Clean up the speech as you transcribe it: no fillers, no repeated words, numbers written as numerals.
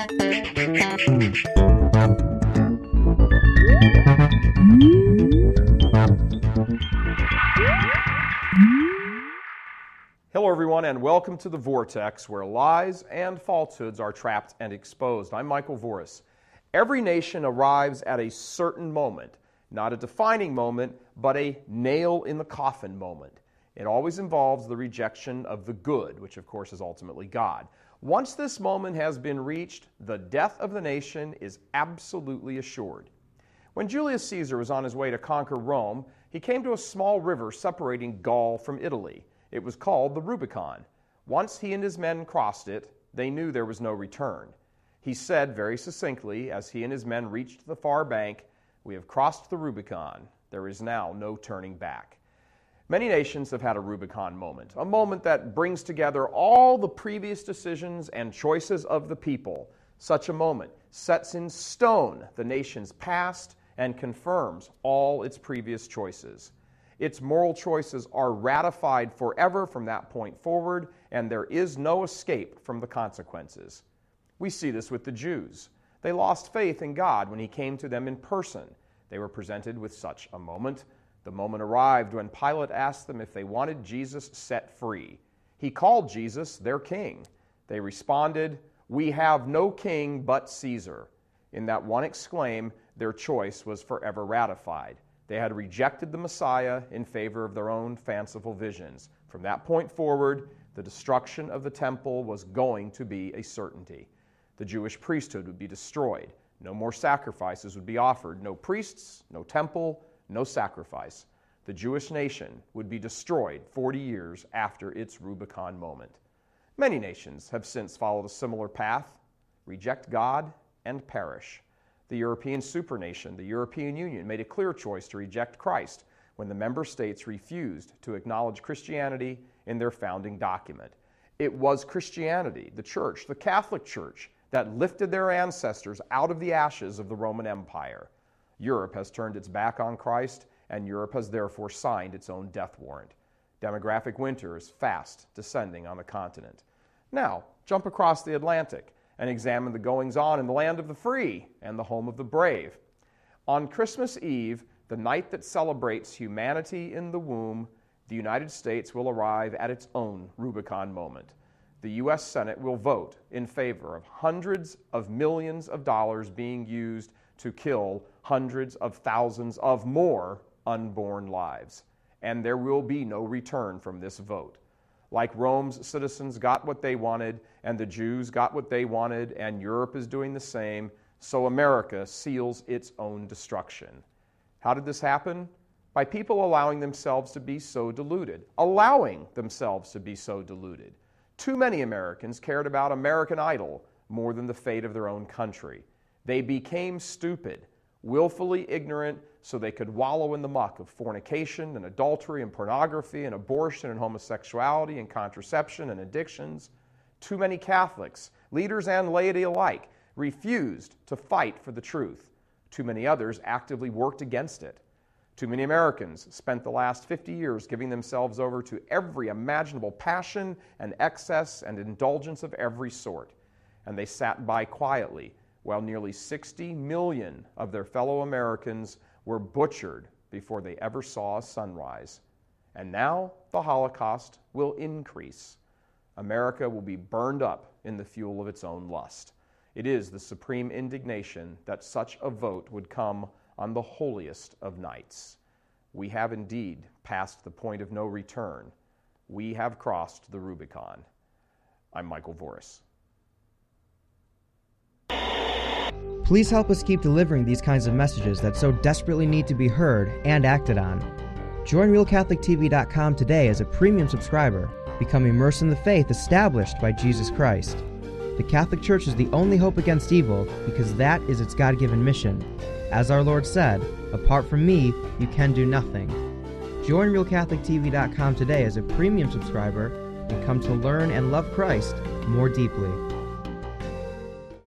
Hello everyone, and welcome to The Vortex, where lies and falsehoods are trapped and exposed. I'm Michael Voris. Every nation arrives at a certain moment, not a defining moment, but a nail in the coffin moment. It always involves the rejection of the good, which of course is ultimately God. Once this moment has been reached, the death of the nation is absolutely assured. When Julius Caesar was on his way to conquer Rome, he came to a small river separating Gaul from Italy. It was called the Rubicon. Once he and his men crossed it, they knew there was no return. He said very succinctly, as he and his men reached the far bank, "We have crossed the Rubicon. There is now no turning back." Many nations have had a Rubicon moment, a moment that brings together all the previous decisions and choices of the people. Such a moment sets in stone the nation's past and confirms all its previous choices. Its moral choices are ratified forever from that point forward, and there is no escape from the consequences. We see this with the Jews. They lost faith in God when He came to them in person. They were presented with such a moment. The moment arrived when Pilate asked them if they wanted Jesus set free. He called Jesus their king. They responded, "We have no king but Caesar." In that one exclaim, their choice was forever ratified. They had rejected the Messiah in favor of their own fanciful visions. From that point forward, the destruction of the temple was going to be a certainty. The Jewish priesthood would be destroyed. No more sacrifices would be offered. No priests, no temple, no sacrifice. The Jewish nation would be destroyed 40 years after its Rubicon moment. Many nations have since followed a similar path: reject God and perish. The European supernation, the European Union, made a clear choice to reject Christ when the member states refused to acknowledge Christianity in their founding document. It was Christianity, the Church, the Catholic Church, that lifted their ancestors out of the ashes of the Roman Empire. Europe has turned its back on Christ, and Europe has therefore signed its own death warrant. Demographic winter is fast descending on the continent. Now, jump across the Atlantic and examine the goings-on in the land of the free and the home of the brave. On Christmas Eve, the night that celebrates humanity in the womb, the United States will arrive at its own Rubicon moment. The U.S. Senate will vote in favor of hundreds of millions of dollars being used to kill hundreds of thousands of more unborn lives. And there will be no return from this vote. Like Rome's citizens got what they wanted, and the Jews got what they wanted, and Europe is doing the same, so America seals its own destruction. How did this happen? By people allowing themselves to be so deluded. Too many Americans cared about American Idol more than the fate of their own country. They became stupid, willfully ignorant, so they could wallow in the muck of fornication and adultery and pornography and abortion and homosexuality and contraception and addictions. Too many Catholics, leaders and laity alike, refused to fight for the truth. Too many others actively worked against it. Too many Americans spent the last 50 years giving themselves over to every imaginable passion and excess and indulgence of every sort. And they sat by quietly while nearly 60 million of their fellow Americans were butchered before they ever saw a sunrise. And now the Holocaust will increase. America will be burned up in the fuel of its own lust. It is the supreme indignation that such a vote would come on the holiest of nights. We have indeed passed the point of no return. We have crossed the Rubicon. I'm Michael Voris. Please help us keep delivering these kinds of messages that so desperately need to be heard and acted on. Join RealCatholicTV.com today as a premium subscriber. Become immersed in the faith established by Jesus Christ. The Catholic Church is the only hope against evil because that is its God-given mission. As our Lord said, apart from me, you can do nothing. Join RealCatholicTV.com today as a premium subscriber and come to learn and love Christ more deeply.